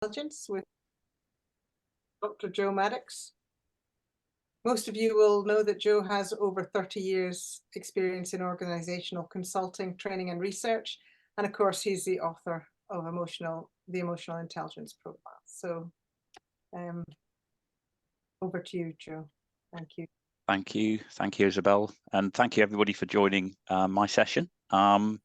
Intelligence with Dr. Jo Maddocks. Most of you will know that Jo has over 30 years experience in organisational consulting, training and research. And of course, he's the author of the Emotional Intelligence Profile. So over to you, Jo. Thank you. Thank you. Thank you, Isabel. And thank you, everybody, for joining my session. Yeah,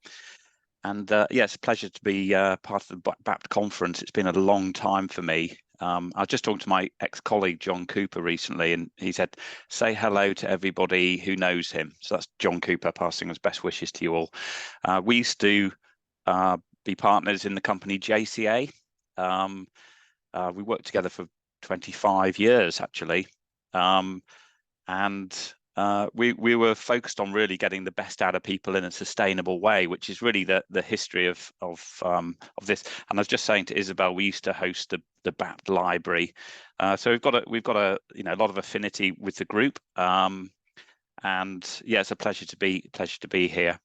it's a pleasure to be part of the BAPT conference. It's been a long time for me. I was just talking to my ex-colleague, John Cooper, recently, and he said, say hello to everybody who knows him. So that's John Cooper passing his best wishes to you all. We used to be partners in the company JCA. We worked together for 25 years, actually. We were focused on really getting the best out of people in a sustainable way, which is really the history of this. And I was just saying to Isabel, we used to host the BAPT library, so we've got a lot of affinity with the group, and yeah, it's a pleasure to be here.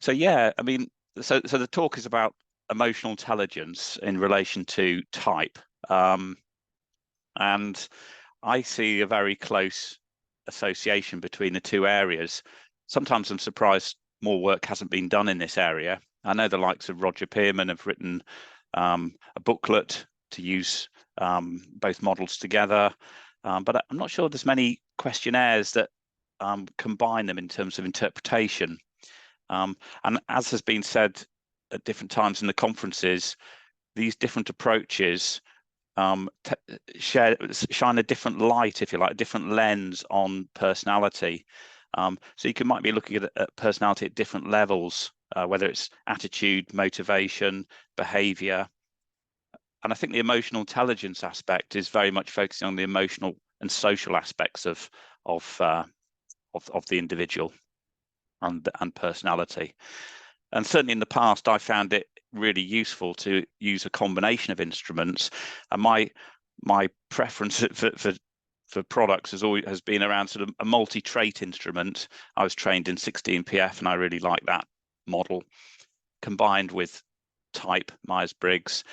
So yeah, I mean, so the talk is about emotional intelligence in relation to type, and I see a very close association between the two areas. Sometimes I'm surprised more work hasn't been done in this area. I know the likes of Roger Pearman have written a booklet to use both models together, but I'm not sure there's many questionnaires that combine them in terms of interpretation. And as has been said at different times in the conferences, these different approaches shine a different light, if you like, a different lens on personality. So you might be looking at personality at different levels, whether it's attitude, motivation, behavior. And I think the emotional intelligence aspect is very much focusing on the emotional and social aspects of the individual and personality. And certainly in the past, I found it really useful to use a combination of instruments. And my preference for products has been around sort of a multi-trait instrument. I was trained in 16PF, and I really like that model, combined with type, Myers-Briggs.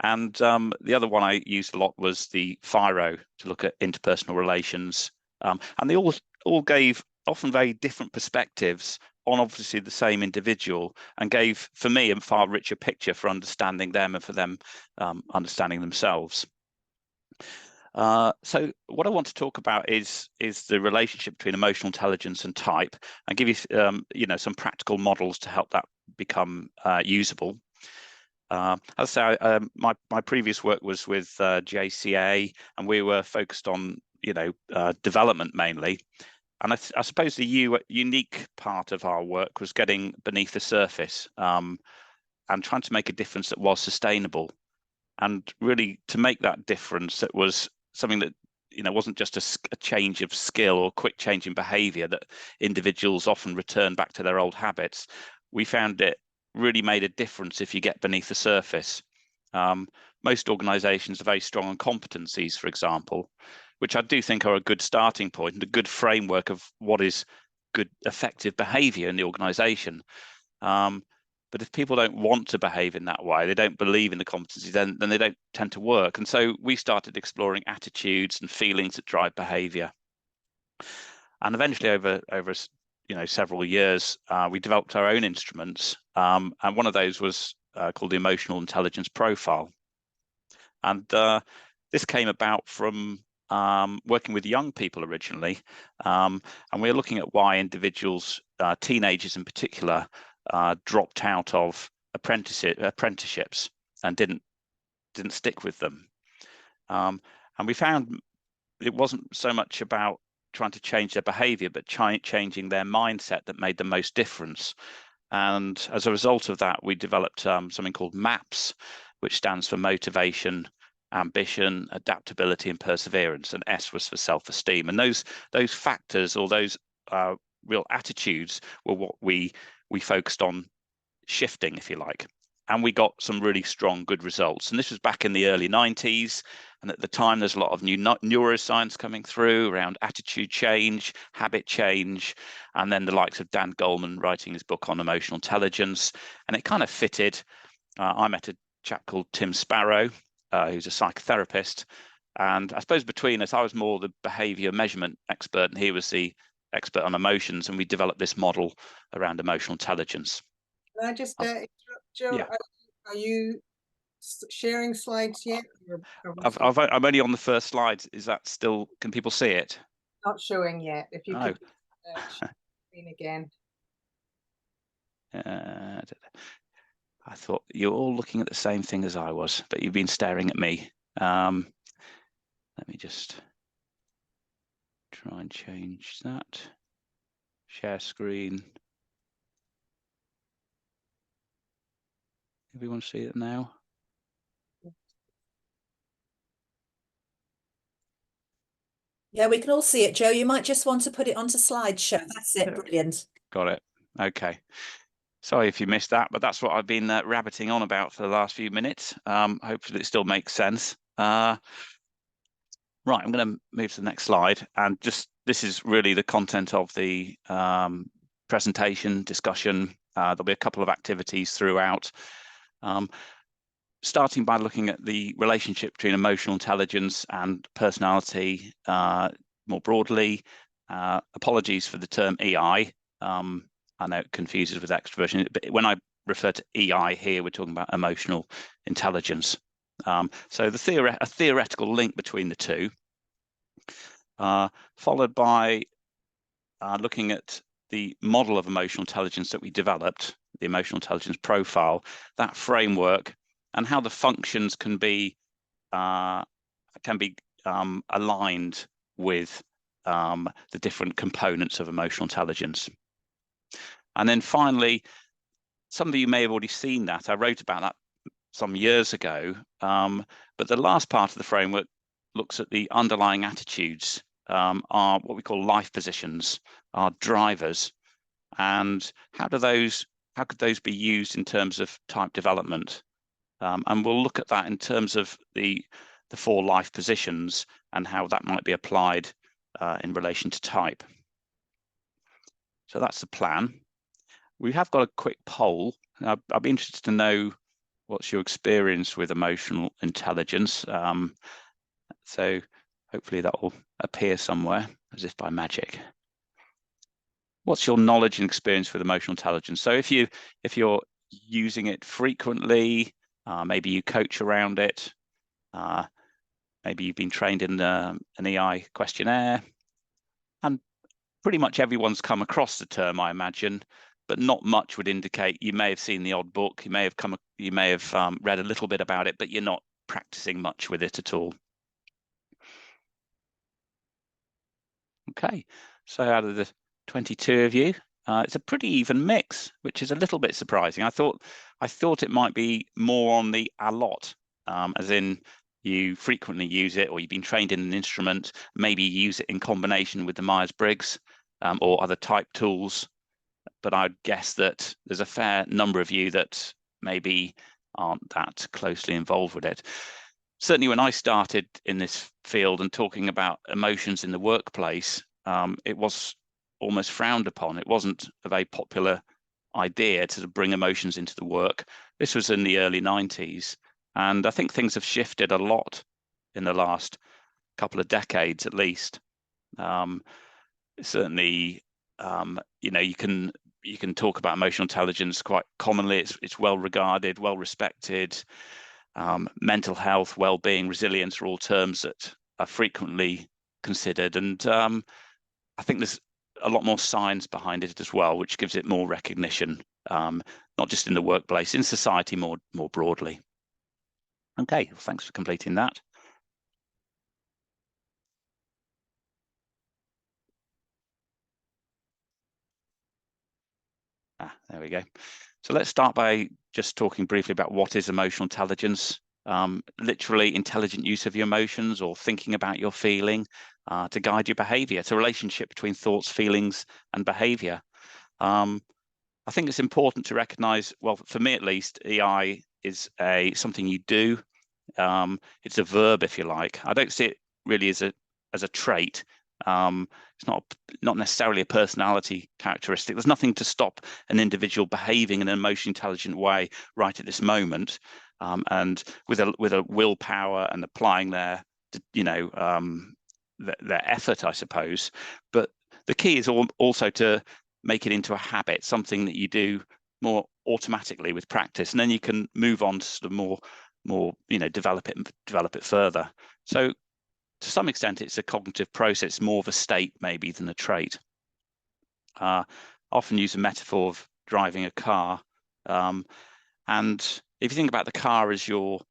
And the other one I used a lot was the FIRO to look at interpersonal relations. And they all gave often very different perspectives on obviously the same individual, and gave, for me, a far richer picture for understanding them and for them understanding themselves. So what I want to talk about is the relationship between emotional intelligence and type, and give you some practical models to help that become usable. As I say, my previous work was with JCA, and we were focused on development mainly. And I suppose the unique part of our work was getting beneath the surface and trying to make a difference that was sustainable. And really, to make that difference, that was something that wasn't just a change of skill or quick change in behaviour that individuals often return back to their old habits. We found it really made a difference if you get beneath the surface. Most organisations are very strong on competencies, for example, which I do think are a good starting point and a good framework of what is good, effective behaviour in the organisation. But if people don't want to behave in that way, they don't believe in the competencies, then they don't tend to work. And so we started exploring attitudes and feelings that drive behaviour. And eventually, over several years, we developed our own instruments, and one of those was called the Emotional Intelligence Profile. And this came about from working with young people originally, and we're looking at why individuals, teenagers in particular, dropped out of apprenticeships and didn't stick with them. And we found it wasn't so much about trying to change their behavior, but changing their mindset that made the most difference. And as a result of that, we developed something called MAPS, which stands for motivation, ambition, adaptability, and perseverance. And S was for self-esteem. And those factors, or those real attitudes, were what we focused on shifting, if you like. And we got some really strong, good results. And this was back in the early 90s. And at the time, there's a lot of new neuroscience coming through around attitude change, habit change, and then the likes of Dan Goleman writing his book on emotional intelligence. And it kind of fitted. I met a chap called Tim Sparrow, who's a psychotherapist. And I suppose between us, I was more the behaviour measurement expert, and he was the expert on emotions, and we developed this model around emotional intelligence. Can I just interrupt, Joe? Yeah. Are you sharing slides yet? I'm only on the first slide. Is that still, can people see it? Not showing yet. If you could share screen again. I thought you're all looking at the same thing as I was, but you've been staring at me. Let me just try and change that. Share screen. Everyone see it now? Yeah, we can all see it, Joe. You might just want to put it onto slideshow. That's it. Brilliant. Got it. Okay. Sorry if you missed that, but that's what I've been rabbiting on about for the last few minutes. Hopefully it still makes sense. Right, I'm going to move to the next slide, and just this is really the content of the presentation discussion. There'll be a couple of activities throughout, starting by looking at the relationship between emotional intelligence and personality more broadly. Apologies for the term EI. I know it confuses with extroversion, but when I refer to EI here, we're talking about emotional intelligence. So a theoretical link between the two, followed by looking at the model of emotional intelligence that we developed, the emotional intelligence profile, that framework, and how the functions can be aligned with the different components of emotional intelligence. And then finally, some of you may have already seen that. I wrote about that some years ago, but the last part of the framework looks at the underlying attitudes, are what we call life positions, are drivers, and how could those be used in terms of type development? And we'll look at that in terms of the 4 life positions and how that might be applied in relation to type. So that's the plan. We have got a quick poll. I'd be interested to know what's your experience with emotional intelligence. So hopefully that will appear somewhere as if by magic. What's your knowledge and experience with emotional intelligence? So if you're using it frequently, maybe you coach around it, maybe you've been trained in an EI questionnaire, and pretty much everyone's come across the term, I imagine, but not much would indicate. You may have seen the odd book, you may have read a little bit about it, but you're not practicing much with it at all. Okay, so out of the 22 of you, it's a pretty even mix, which is a little bit surprising. I thought it might be more on the a lot, as in you frequently use it, or you've been trained in an instrument, maybe you use it in combination with the Myers-Briggs or other type tools. But I'd guess that there's a fair number of you that maybe aren't that closely involved with it. Certainly when I started in this field and talking about emotions in the workplace, it was almost frowned upon. It wasn't a very popular idea to bring emotions into the work. This was in the early 90s. And I think things have shifted a lot in the last couple of decades, at least. Certainly, you can talk about emotional intelligence quite commonly. It's well regarded, well respected. Mental health, well-being, resilience are all terms that are frequently considered, and I think there's a lot more science behind it as well, which gives it more recognition, not just in the workplace, in society more broadly. Okay, well, thanks for completing that. There we go. So let's start by just talking briefly about what is emotional intelligence. Literally intelligent use of your emotions or thinking about your feeling to guide your behavior. It's a relationship between thoughts, feelings, and behavior. I think it's important to recognize, well, for me at least, EI is something you do. It's a verb, if you like. I don't see it really as a trait. It's not necessarily a personality characteristic. There's nothing to stop an individual behaving in an emotionally intelligent way right at this moment. and with a willpower and applying their their effort, I suppose. But the key is also to make it into a habit, something that you do more automatically with practice, and then you can move on to sort of more develop it further. So to some extent, it's a cognitive process, more of a state maybe than a trait. I often use a metaphor of driving a car, and if you think about the car as your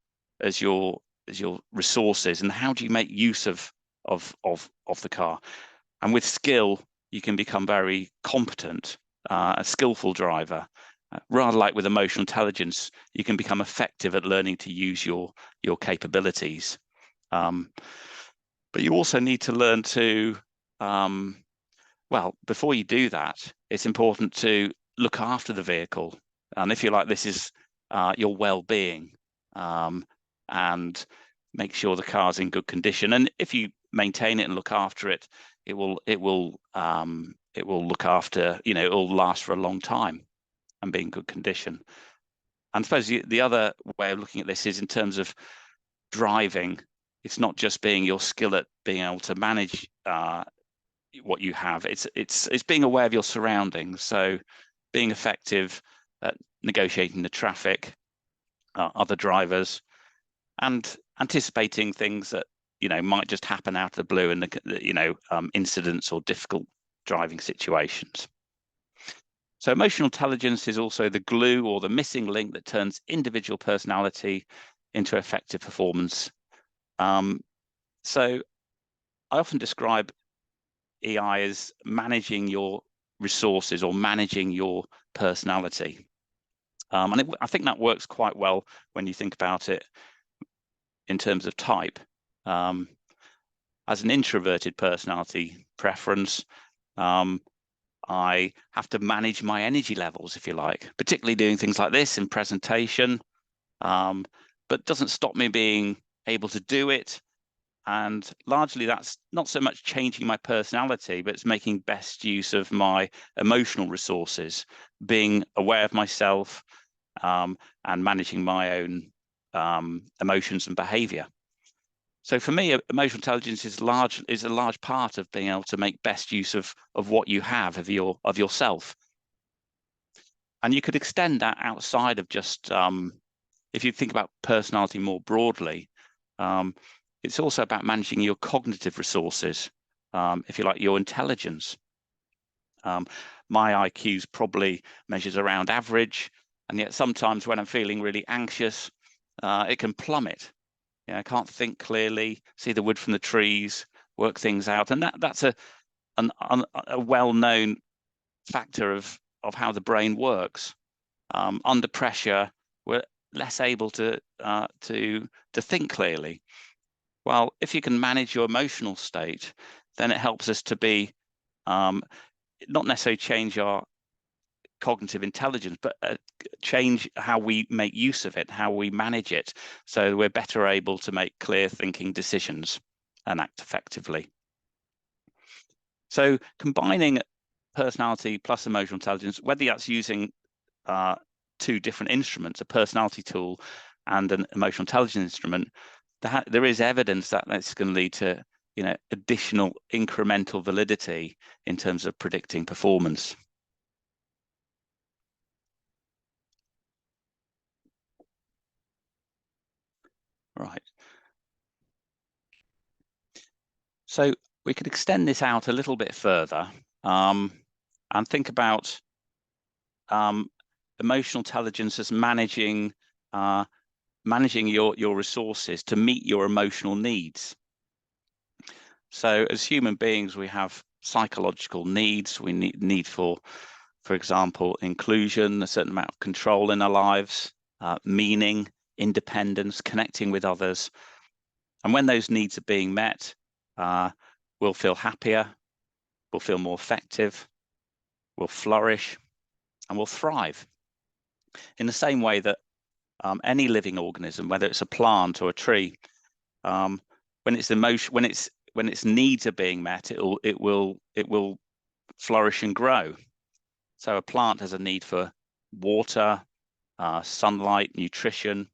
resources, and how do you make use of the car, and with skill you can become very competent, a skillful driver. Rather like with emotional intelligence, you can become effective at learning to use your capabilities. But you also need to learn to, well, before you do that, it's important to look after the vehicle. And if you like, this is your well-being, and make sure the car's in good condition. And if you maintain it and look after it, it will look after, it will last for a long time and be in good condition. And I suppose the other way of looking at this is in terms of driving. It's not just being your skill at being able to manage what you have. It's being aware of your surroundings. So being effective at negotiating the traffic, other drivers, and anticipating things that might just happen out of the blue in the incidents or difficult driving situations. So emotional intelligence is also the glue or the missing link that turns individual personality into effective performance. So I often describe EI as managing your resources or managing your personality. And I think that works quite well when you think about it in terms of type. As an introverted personality preference, I have to manage my energy levels, if you like, particularly doing things like this in presentation, but doesn't stop me being able to do it. And largely that's not so much changing my personality, but it's making best use of my emotional resources, being aware of myself, and managing my own emotions and behavior. So for me, emotional intelligence is a large part of being able to make best use of what you have, of yourself. And you could extend that outside of just, if you think about personality more broadly, it's also about managing your cognitive resources, if you like, your intelligence. My IQ's probably measures around average, and yet sometimes when I'm feeling really anxious, it can plummet. I can't think clearly, see the wood from the trees, work things out, and that's a well-known factor of how the brain works. Under pressure, we're less able to think clearly. Well, if you can manage your emotional state, then it helps us to be not necessarily change our cognitive intelligence, but change how we make use of it, how we manage it, so we're better able to make clear thinking decisions and act effectively. So combining personality plus emotional intelligence, whether that's using two different instruments, a personality tool and an emotional intelligence instrument, there is evidence that that's going to lead to additional incremental validity in terms of predicting performance. Right. So we could extend this out a little bit further, and think about emotional intelligence as managing your resources to meet your emotional needs. So as human beings, we have psychological needs. We need for example, inclusion, a certain amount of control in our lives, meaning, independence, connecting with others. And when those needs are being met, we'll feel happier, we'll feel more effective, we'll flourish, and we'll thrive. In the same way that any living organism, whether it's a plant or a tree, when its needs are being met, it will flourish and grow. So a plant has a need for water, sunlight, nutrition,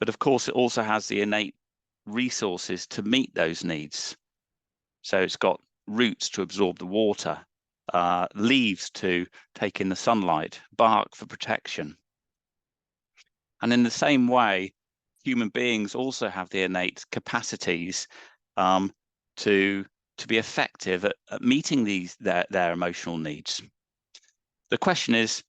but of course it also has the innate resources to meet those needs. So it's got roots to absorb the water, leaves to take in the sunlight, bark for protection. And in the same way, human beings also have the innate capacities to be effective at meeting their emotional needs. The question is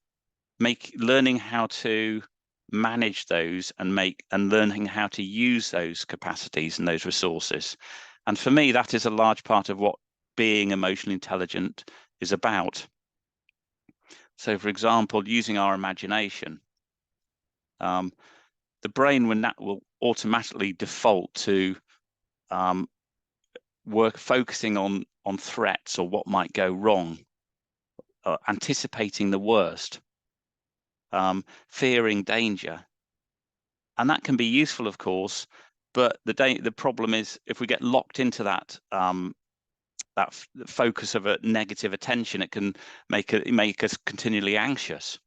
learning how to manage those and learning how to use those capacities and those resources. And for me, that is a large part of what being emotionally intelligent is about. So, for example, using our imagination, the brain will automatically default to focusing on threats or what might go wrong, anticipating the worst, fearing danger. And that can be useful, of course, but the problem is if we get locked into that focus of a negative attention, it can make us continually anxious.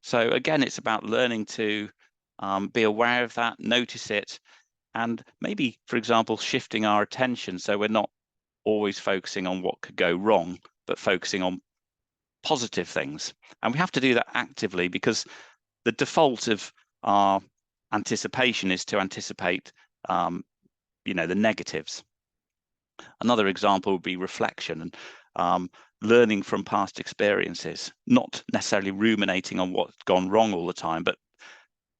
So again, it's about learning to be aware of that, notice it, and maybe, for example, shifting our attention so we're not always focusing on what could go wrong, but focusing on positive things. And we have to do that actively, because the default of our anticipation is to anticipate the negatives. Another example would be reflection and learning from past experiences, not necessarily ruminating on what's gone wrong all the time, but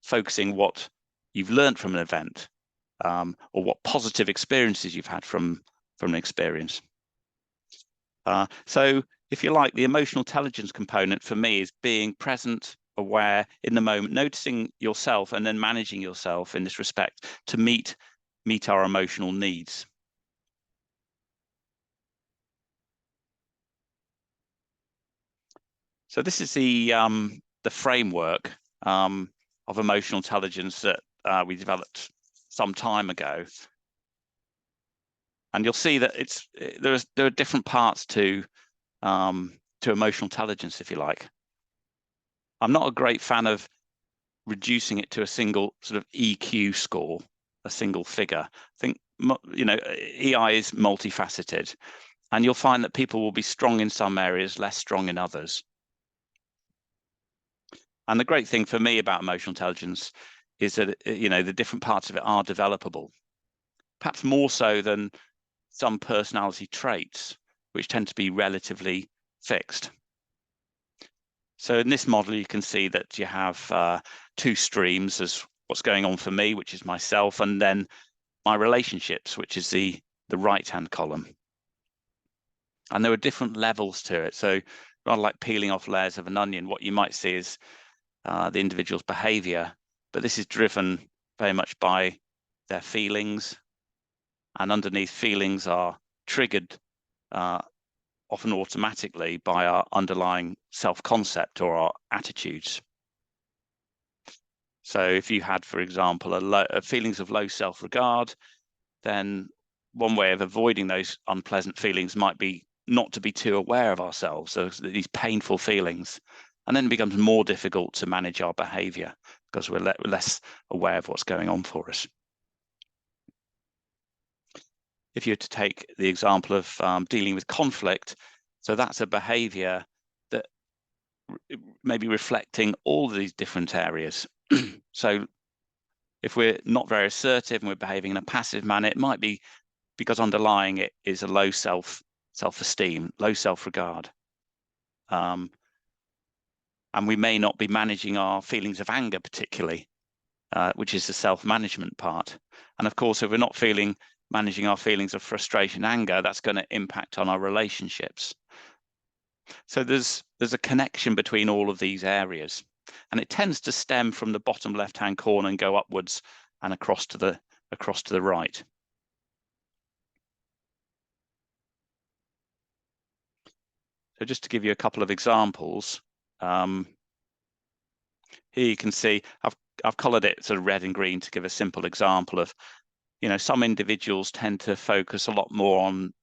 focusing what you've learned from an event, or what positive experiences you've had from an experience. So if you like, the emotional intelligence component for me is being present, aware in the moment, noticing yourself and then managing yourself in this respect to meet our emotional needs. So this is the framework of emotional intelligence that we developed some time ago, and you'll see that there are different parts to emotional intelligence, if you like. I'm not a great fan of reducing it to a single sort of EQ score, a single figure. I think EI is multifaceted, and you'll find that people will be strong in some areas, less strong in others. And the great thing for me about emotional intelligence is that the different parts of it are developable, perhaps more so than some personality traits, which tend to be relatively fixed. So in this model, you can see that you have two streams as what's going on for me, which is myself, and then my relationships, which is the right-hand column. And there are different levels to it. So rather like peeling off layers of an onion, what you might see is the individual's behavior, but this is driven very much by their feelings, and underneath feelings are triggered often automatically by our underlying self-concept or our attitudes. So if you had, for example, feelings of low self-regard, then one way of avoiding those unpleasant feelings might be not to be too aware of ourselves, so these painful feelings. And then it becomes more difficult to manage our behavior because we're less aware of what's going on for us. If you were to take the example of dealing with conflict, so that's a behavior that may be reflecting all of these different areas. So if we're not very assertive and we're behaving in a passive manner, it might be because underlying it is a low self-esteem, low self-regard. And we may not be managing our feelings of anger particularly, which is the self-management part. And of course, if we're not managing our feelings of frustration, anger, that's going to impact on our relationships. So there's a connection between all of these areas, and it tends to stem from the bottom left-hand corner and go upwards and across to the right. So just to give you a couple of examples, here you can see I've coloured it sort of red and green to give a simple example of, some individuals tend to focus a lot more on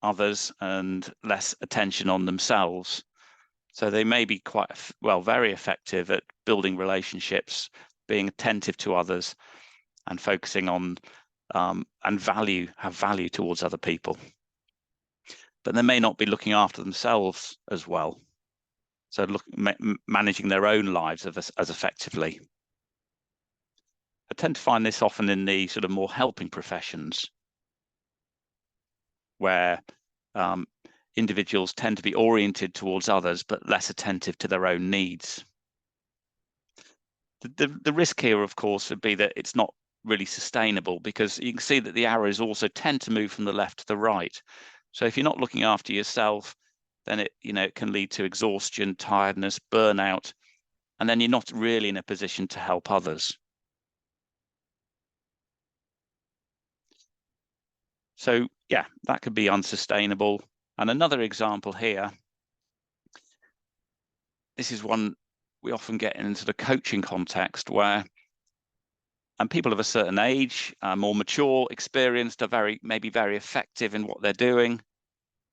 others and less attention on themselves. So they may be very effective at building relationships, being attentive to others, and focusing on and have value towards other people. But they may not be looking after themselves as well. So managing their own lives as effectively. I tend to find this often in the sort of more helping professions, where individuals tend to be oriented towards others, but less attentive to their own needs. The risk here, of course, would be that it's not really sustainable, because you can see that the arrows also tend to move from the left to the right. So if you're not looking after yourself, then it can lead to exhaustion, tiredness, burnout, and then you're not really in a position to help others. So yeah, that could be unsustainable. And another example here, this is one we often get into the coaching context, where people of a certain age, more mature, experienced, are maybe very effective in what they're doing,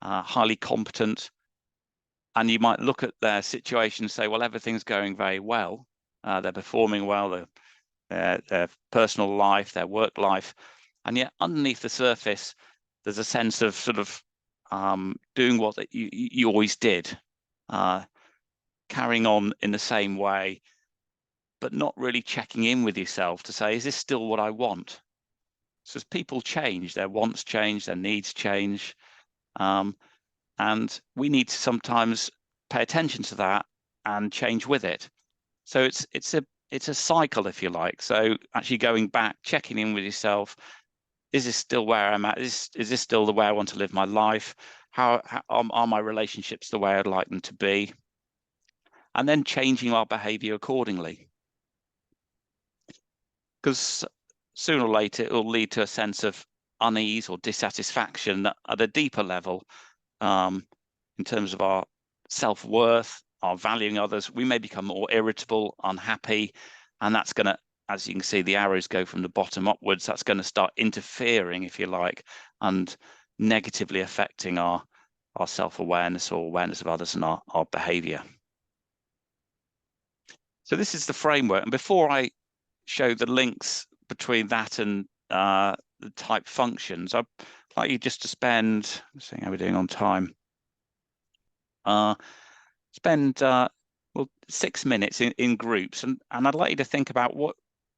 highly competent. And you might look at their situation and say, well, everything's going very well. They're performing well, their personal life, their work life. And yet underneath the surface, there's a sense of sort of doing what you always did, carrying on in the same way, but not really checking in with yourself to say, is this still what I want? So as people change, their wants change, their needs change, and we need to sometimes pay attention to that and change with it. So it's a cycle, if you like. So actually going back, checking in with yourself. Is this still where I'm at? Is this still the way I want to live my life? How are my relationships the way I'd like them to be? And then changing our behavior accordingly. Because sooner or later, it will lead to a sense of unease or dissatisfaction at a deeper level, in terms of our self-worth, our valuing others. We may become more irritable, unhappy, and that's going to, as you can see, the arrows go from the bottom upwards. That's going to start interfering, if you like, and negatively affecting our self-awareness or awareness of others and our behavior. So this is the framework. And before I show the links between that and the type functions, I'd like you just to spend, let's see how we're doing on time, spend 6 minutes in groups, and I'd like you to think about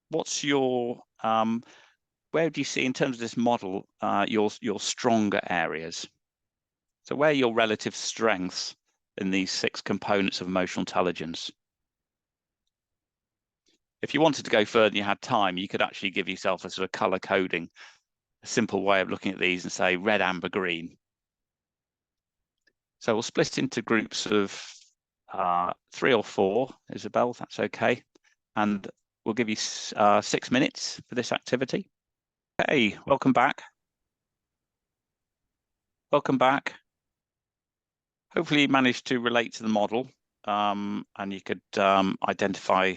what's your where do you see in terms of this model your stronger areas. So where are your relative strengths in these 6 components of emotional intelligence? If you wanted to go further and you had time, you could actually give yourself a sort of color coding, a simple way of looking at these and say red, amber, green. So we'll split into groups of 3 or 4, Isabel, if that's okay. And we'll give you 6 minutes for this activity. Hey, welcome back. Welcome back. Hopefully you managed to relate to the model, and you could identify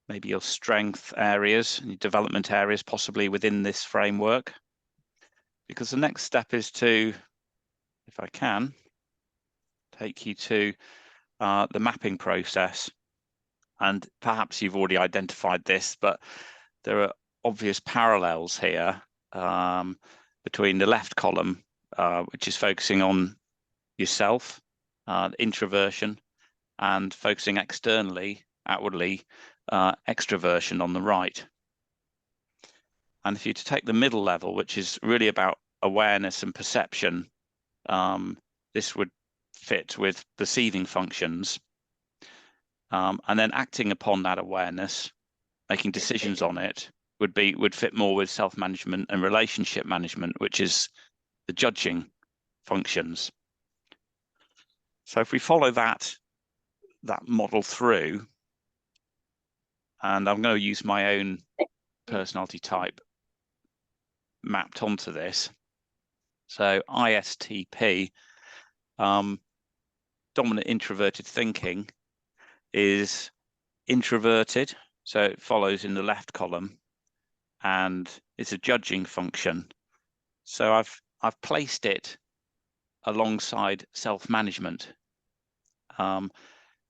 maybe your strength areas and your development areas possibly within this framework. Because the next step is to, if I can, take you to the mapping process. And perhaps you've already identified this, but there are obvious parallels here between the left column, which is focusing on yourself, introversion, and focusing externally, outwardly, extroversion on the right. And if you to take the middle level, which is really about awareness and perception, this would fit with perceiving functions, and then acting upon that awareness, making decisions on it, would fit more with self-management and relationship management, which is the judging functions. So if we follow that model through, and I'm going to use my own personality type mapped onto this. So ISTP, dominant introverted thinking, is introverted, so it follows in the left column, and it's a judging function. So I've placed it alongside self-management,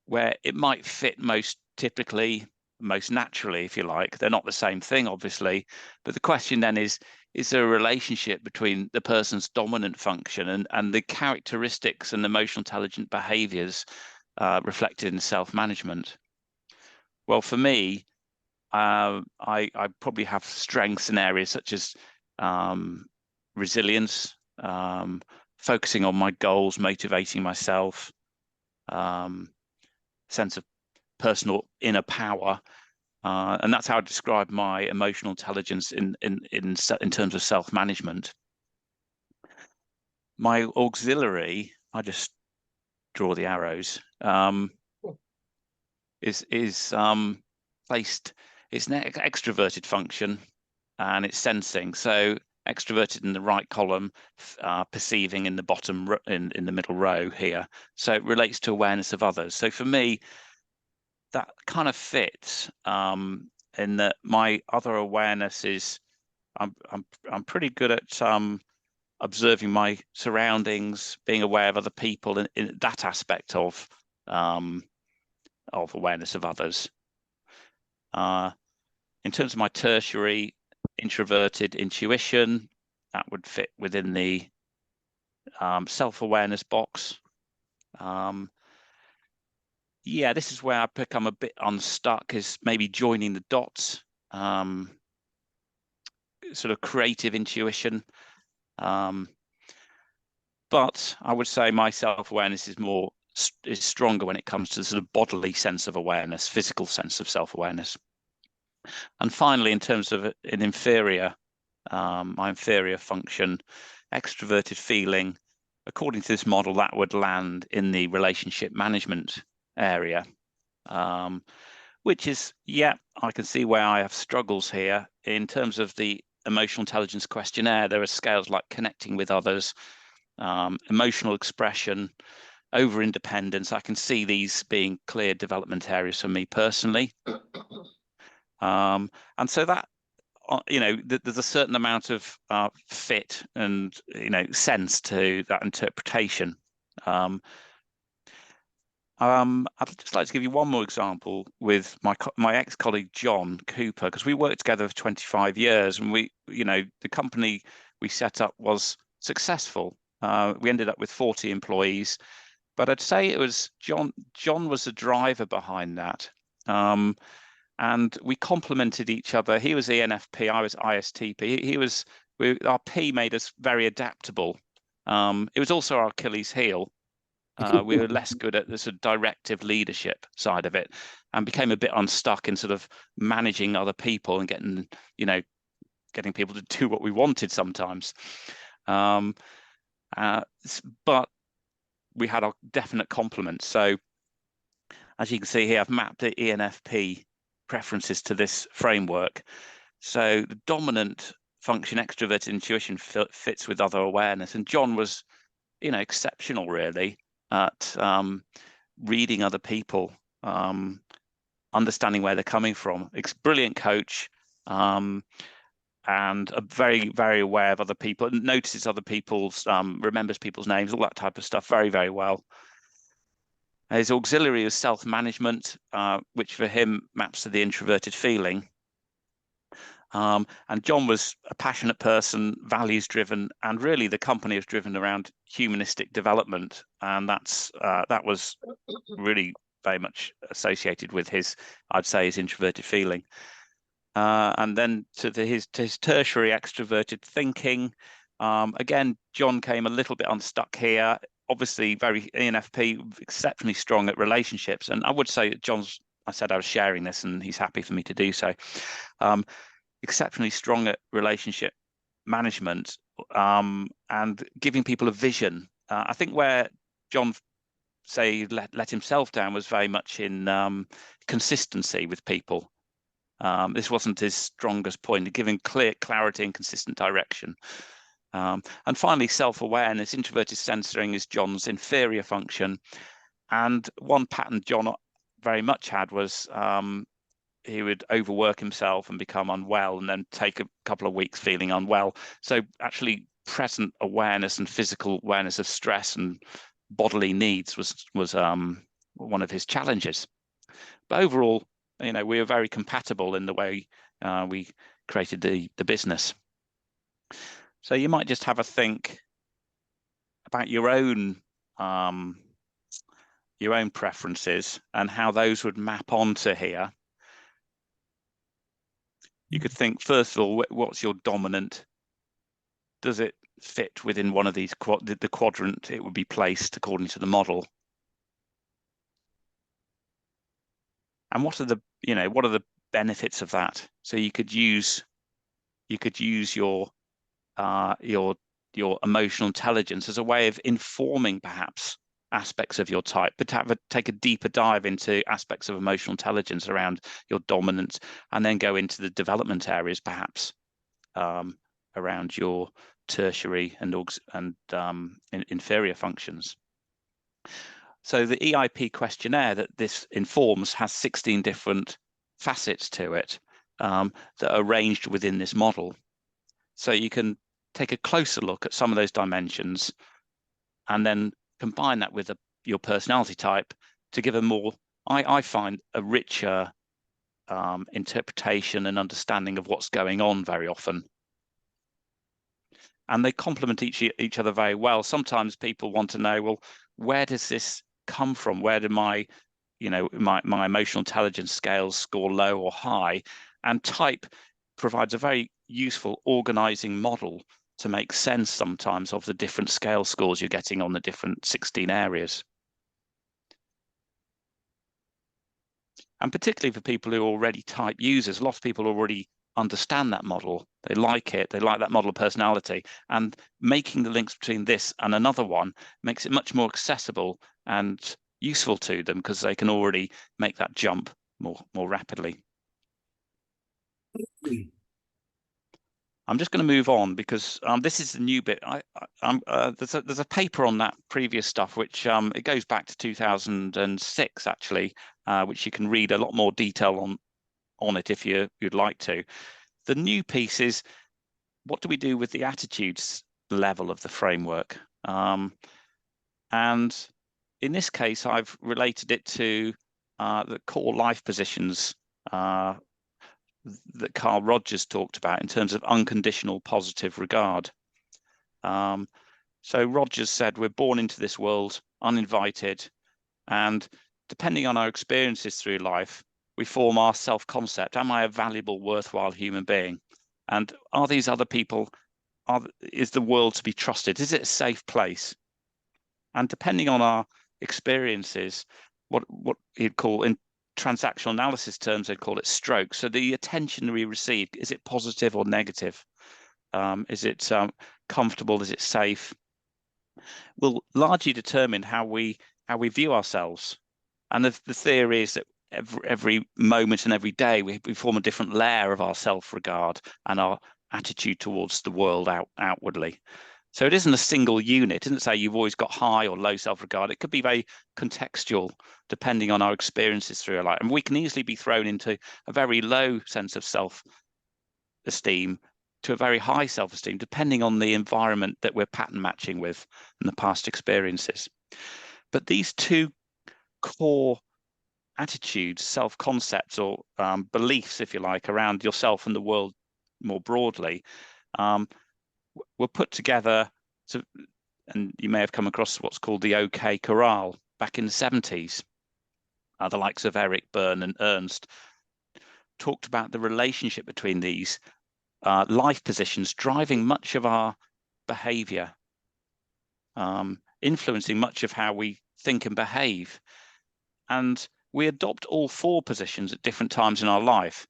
where it might fit most typically most naturally, if you like. They're not the same thing, obviously, but the question then is there a relationship between the person's dominant function and the characteristics and emotional intelligent behaviors reflected in self-management? Well, for me, I probably have strengths in areas such as resilience, focusing on my goals, motivating myself, sense of personal inner power, and that's how I describe my emotional intelligence in terms of self-management. My auxiliary, I just draw the arrows, is placed. It's an extroverted function, and it's sensing. So extroverted in the right column, perceiving in the bottom in the middle row here. So it relates to awareness of others. So for me, that kind of fits in that my other awareness is I'm pretty good at observing my surroundings, being aware of other people in that aspect of awareness of others. In terms of my tertiary, introverted intuition, that would fit within the self-awareness box. Yeah, this is where I become a bit unstuck, is maybe joining the dots, sort of creative intuition. But I would say my self-awareness is stronger when it comes to the sort of bodily sense of awareness, physical sense of self-awareness. And finally, in terms of an inferior, my inferior function, extroverted feeling, according to this model, that would land in the relationship management area, which is, yeah, I can see where I have struggles here. In terms of the emotional intelligence questionnaire, there are scales like connecting with others, emotional expression, over independence. I can see these being clear development areas for me personally. And so that, you know, there's a certain amount of fit and, you know, sense to that interpretation. I'd just like to give you one more example with my ex-colleague John Cooper, because we worked together for 25 years, and we, you know, the company we set up was successful. We ended up with 40 employees, but I'd say it was John was the driver behind that. And we complemented each other. He was ENFP, I was ISTP. Our P made us very adaptable. It was also our Achilles heel. We were less good at the sort of directive leadership side of it, and became a bit unstuck in sort of managing other people and getting people to do what we wanted sometimes. But we had our definite complements. So as you can see here, I've mapped the ENFP preferences to this framework. So the dominant function, extroverted intuition, fits with other awareness. And John was, you know, exceptional really at reading other people, understanding where they're coming from. Brilliant coach, and a very, very aware of other people, and notices other people's, remembers people's names, all that type of stuff very, very well. His auxiliary is self-management, which for him maps to the introverted feeling. And John was a passionate person, values-driven, and really the company is driven around humanistic development, and that was really very much associated with I'd say his introverted feeling. And then to his tertiary extroverted thinking, again, John came a little bit unstuck here. Obviously, very ENFP, exceptionally strong at relationships, and I would say that I said I was sharing this, and he's happy for me to do so. Exceptionally strong at relationship management, and giving people a vision. I think where John let himself down was very much in consistency with people. This wasn't his strongest point, giving clear clarity and consistent direction. And finally, self-awareness, introverted censoring is John's inferior function. And one pattern John very much had was he would overwork himself and become unwell, and then take a couple of weeks feeling unwell. So actually present awareness and physical awareness of stress and bodily needs was one of his challenges. But overall, you know, we were very compatible in the way we created the business. So you might just have a think about your own preferences and how those would map onto here. You could think, first of all, what's your dominant? Does it fit within one of these the quadrant it would be placed according to the model? And what are the benefits of that? So you could use your emotional intelligence as a way of informing perhaps aspects of your type, but take a deeper dive into aspects of emotional intelligence around your dominant, and then go into the development areas perhaps around your tertiary and inferior functions. So the EIP questionnaire that this informs has 16 different facets to it that are arranged within this model. So you can take a closer look at some of those dimensions and then combine that with your personality type to give a more, I find, a richer interpretation and understanding of what's going on very often. And they complement each other very well. Sometimes people want to know, well, where does this come from? Where do my emotional intelligence scales score low or high? And type provides a very useful organizing model to make sense sometimes of the different scale scores you're getting on the different 16 areas. And particularly for people who are already type users, a lot of people already understand that model. They like it. They like that model of personality. And making the links between this and another one makes it much more accessible and useful to them because they can already make that jump more rapidly. I'm just going to move on because this is the new bit. There's a paper on that previous stuff, which it goes back to 2006 actually, which you can read a lot more detail on it if you'd like to. The new piece is, what do we do with the attitudes level of the framework? And in this case, I've related it to the core life positions that Carl Rogers talked about in terms of unconditional positive regard. So Rogers said, we're born into this world uninvited, and depending on our experiences through life, we form our self-concept. Am I a valuable, worthwhile human being? And are these other people, is the world to be trusted? Is it a safe place? And depending on our experiences, what he'd call, in transactional analysis terms, they'd call it strokes. So the attention we receive, is it positive or negative? Is it comfortable? Is it safe? Will largely determine how we view ourselves. And the theory is that every moment and every day we form a different layer of our self-regard and our attitude towards the world outwardly. So it isn't a single unit. It doesn't say you've always got high or low self-regard. It could be very contextual depending on our experiences through our life. And we can easily be thrown into a very low sense of self-esteem to a very high self-esteem, depending on the environment that we're pattern matching with in the past experiences. But these two core attitudes, self-concepts or beliefs, if you like, around yourself and the world more broadly, were put together and you may have come across what's called the OK Corral back in the 70s. The likes of Eric Berne and Ernst talked about the relationship between these life positions driving much of our behavior, influencing much of how we think and behave. And we adopt all four positions at different times in our life.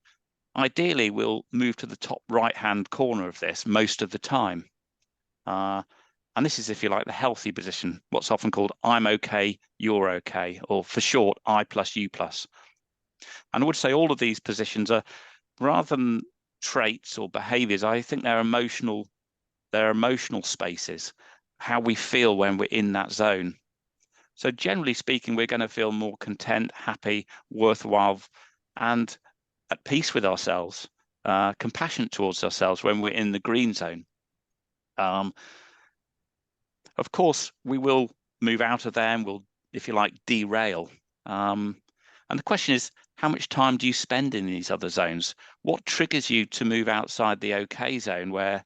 Ideally, we'll move to the top right-hand corner of this most of the time. And this is, if you like, the healthy position, what's often called I'm okay, you're okay, or for short, I plus you plus. And I would say all of these positions are, rather than traits or behaviors, I think they're emotional spaces, how we feel when we're in that zone. So generally speaking, we're going to feel more content, happy, worthwhile, and at peace with ourselves, compassionate towards ourselves when we're in the green zone. Of course, we will move out of there and we'll, if you like, derail. And the question is, How much time do you spend in these other zones? What triggers you to move outside the okay zone where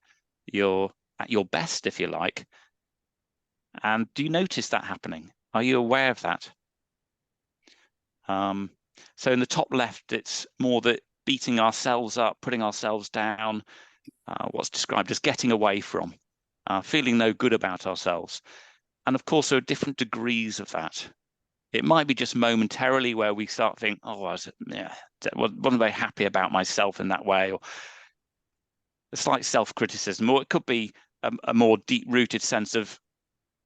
you're at your best, if you like? And do you notice that happening? Are you aware of that? So in the top left, it's more that beating ourselves up, putting ourselves down, what's described as getting away from, feeling no good about ourselves. And of course, there are different degrees of that. It might be just momentarily where we start thinking, oh, wasn't very happy about myself in that way, or a slight self-criticism, or it could be a more deep-rooted sense of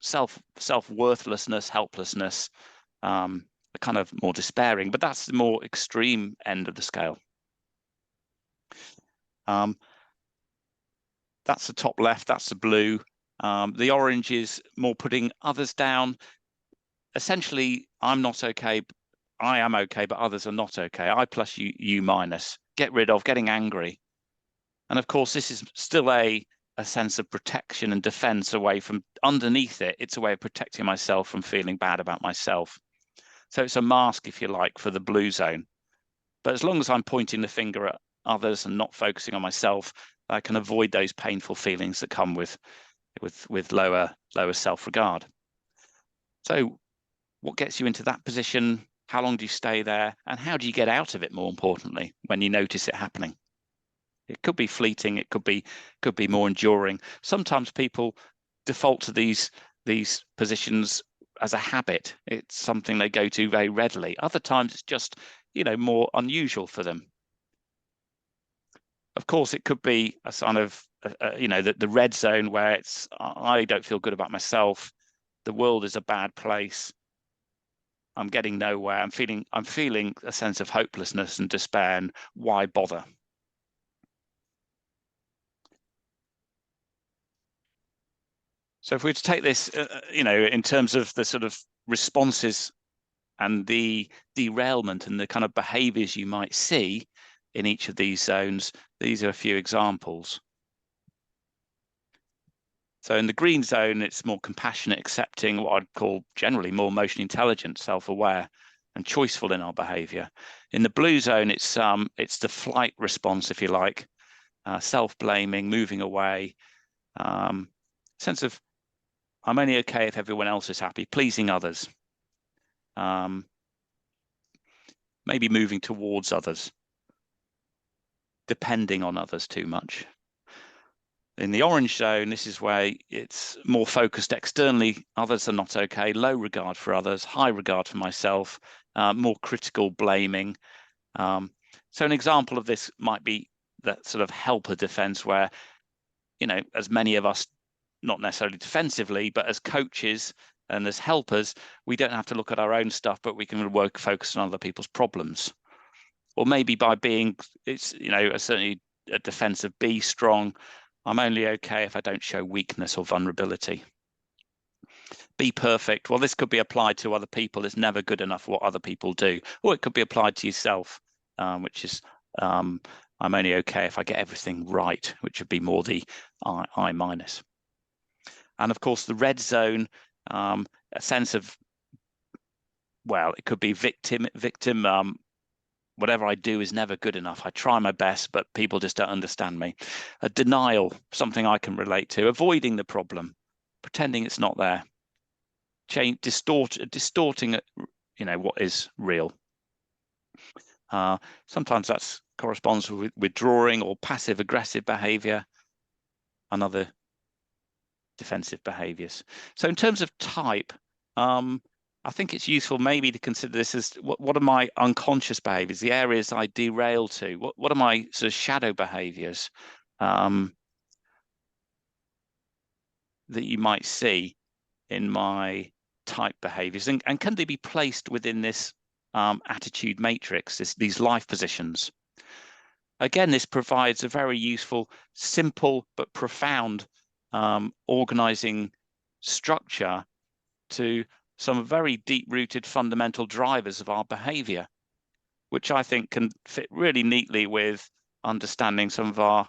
self-worthlessness, helplessness, a kind of more despairing, but that's the more extreme end of the scale. That's the top left, that's the blue. The orange is more putting others down. Essentially, I'm not okay, I am okay, but others are not okay. I plus you minus. Get rid of, getting angry. And of course, this is still a sense of protection and defense away from underneath it. It's a way of protecting myself from feeling bad about myself. So it's a mask, if you like, for the blue zone. But as long as I'm pointing the finger at others and not focusing on myself, I can avoid those painful feelings that come with lower self-regard. So what gets you into that position? How long do you stay there? And how do you get out of it, more importantly, when you notice it happening? It could be fleeting, it could be more enduring. Sometimes people default to these positions as a habit. It's something they go to very readily. Other times it's just, more unusual for them. Of course, it could be a sort of, the red zone where it's, I don't feel good about myself. The world is a bad place. I'm getting nowhere. I'm feeling a sense of hopelessness and despair, and why bother? So if we were to take this, in terms of the sort of responses and the derailment and the kind of behaviors you might see in each of these zones, these are a few examples. So in the green zone, it's more compassionate, accepting, what I'd call generally more emotionally intelligent, self-aware, and choiceful in our behavior. In the blue zone, it's the flight response, if you like, self-blaming, moving away, sense of I'm only okay if everyone else is happy, pleasing others, maybe moving towards others, depending on others too much. In the orange zone, this is where it's more focused externally. Others are not okay, low regard for others, high regard for myself, more critical, blaming. So an example of this might be that sort of helper defense where, as many of us, not necessarily defensively, but as coaches and as helpers, we don't have to look at our own stuff, but we can focus on other people's problems. Or maybe by being, certainly a defense of be strong. I'm only okay if I don't show weakness or vulnerability. Be perfect. Well, this could be applied to other people. It's never good enough what other people do. Or it could be applied to yourself, which is I'm only okay if I get everything right, which would be more the I minus. And of course, the red zone, a sense of, well, it could be victim, whatever I do is never good enough. I try my best, but people just don't understand me. A denial, something I can relate to, avoiding the problem, pretending it's not there, distorting what is real. Sometimes that corresponds with withdrawing or passive aggressive behavior and other defensive behaviors. So in terms of type, I think it's useful maybe to consider this as what are my unconscious behaviors, the areas I derail to, what are my sort of shadow behaviors that you might see in my type behaviors, and can they be placed within this attitude matrix, these life positions? Again, this provides a very useful, simple but profound organizing structure to some very deep-rooted fundamental drivers of our behavior, which I think can fit really neatly with understanding some of our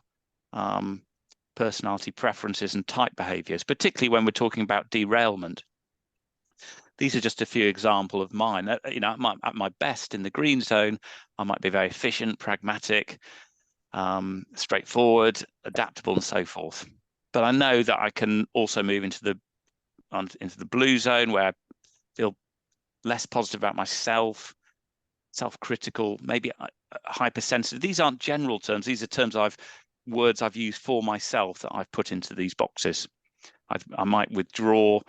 personality preferences and type behaviors, particularly when we're talking about derailment. These are just a few examples of mine. You know, at my best in the green zone, I might be very efficient, pragmatic, straightforward, adaptable, and so forth. But I know that I can also move into the blue zone, where I feel less positive about myself, self-critical, maybe hypersensitive. These aren't general terms. These are words I've used for myself that I've put into these boxes. I might withdraw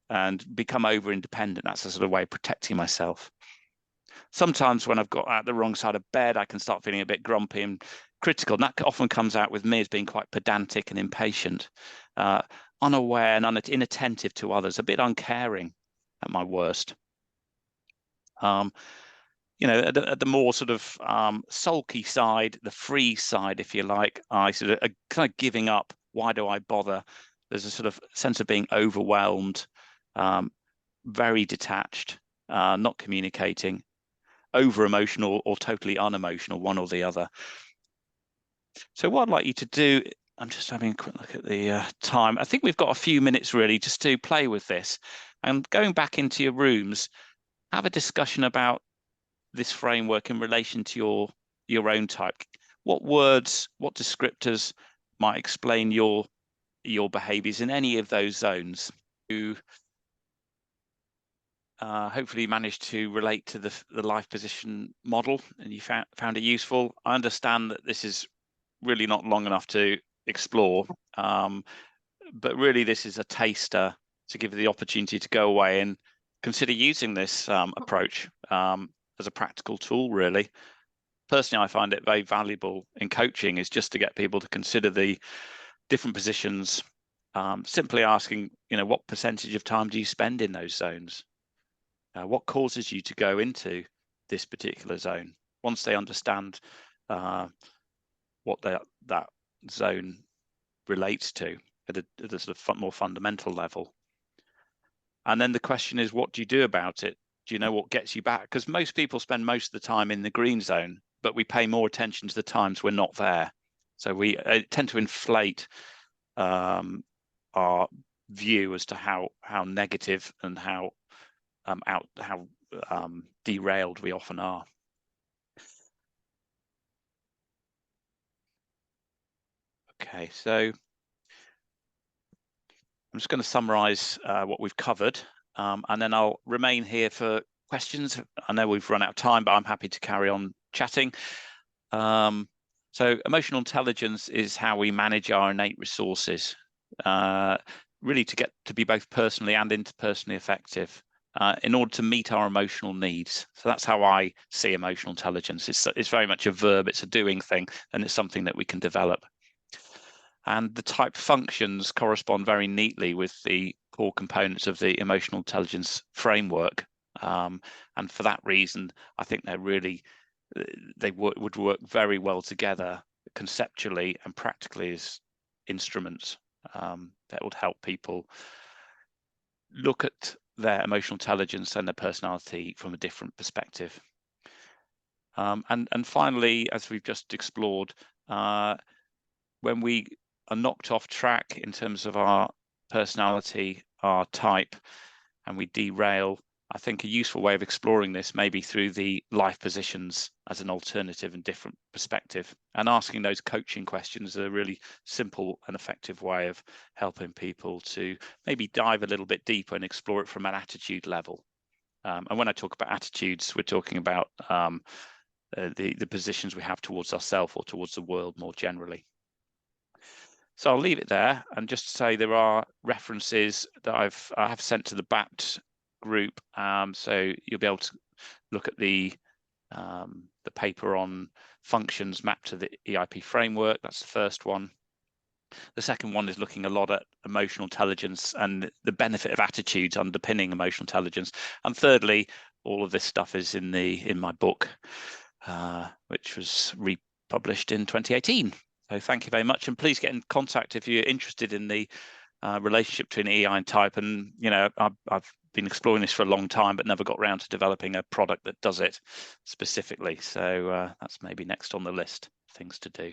and become over independent. That's a sort of way of protecting myself. Sometimes when I've got out the wrong side of bed, I can start feeling a bit grumpy and critical. And that often comes out with me as being quite pedantic and impatient, unaware and inattentive to others, a bit uncaring at my worst. You know, at the more sort of sulky side, the free side, if you like, I sort of kind of giving up. Why do I bother? There's a sort of sense of being overwhelmed, very detached, not communicating, over emotional or totally unemotional, one or the other. So what I'd like you to do, I'm just having a quick look at the time. I think we've got a few minutes really just to play with this, and going back into your rooms, have a discussion about this framework in relation to your own type. What words, what descriptors might explain your behaviors in any of those zones? You hopefully managed to relate to the life position model, and you found it useful. I understand that this is really not long enough to explore, but really this is a taster to give you the opportunity to go away and consider using this approach as a practical tool, really. Personally, I find it very valuable in coaching, is just to get people to consider the different positions, simply asking, you know, what percentage of time do you spend in those zones? What causes you to go into this particular zone? Once they understand what that zone relates to at a sort of more fundamental level. And then the question is, what do you do about it? Do you know what gets you back? Because most people spend most of the time in the green zone, but we pay more attention to the times we're not there. So we tend to inflate our view as to how negative and how derailed we often are. Okay, so I'm just going to summarize what we've covered, and then I'll remain here for questions. I know we've run out of time, but I'm happy to carry on chatting. So emotional intelligence is how we manage our innate resources, really to get to be both personally and interpersonally effective in order to meet our emotional needs. So that's how I see emotional intelligence. It's very much a verb, it's a doing thing, and it's something that we can develop. And the type functions correspond very neatly with the core components of the emotional intelligence framework. And for that reason, I think they would work very well together conceptually and practically as instruments that would help people look at their emotional intelligence and their personality from a different perspective. And finally, as we've just explored, when we are knocked off track in terms of our personality, our type, and we derail, I think a useful way of exploring this may be through the life positions as an alternative and different perspective. And asking those coaching questions is a really simple and effective way of helping people to maybe dive a little bit deeper and explore it from an attitude level. And when I talk about attitudes, we're talking about the positions we have towards ourselves or towards the world more generally. So I'll leave it there and just say there are references that I have sent to the BAPT group, so you'll be able to look at the paper on functions mapped to the EIP framework. That's the first one. The second one is looking a lot at emotional intelligence and the benefit of attitudes underpinning emotional intelligence. And thirdly, all of this stuff is in my book, which was republished in 2018. So thank you very much, and please get in contact if you're interested in the relationship between EI and type. And you know, I've been exploring this for a long time, but never got around to developing a product that does it specifically. So that's maybe next on the list of things to do.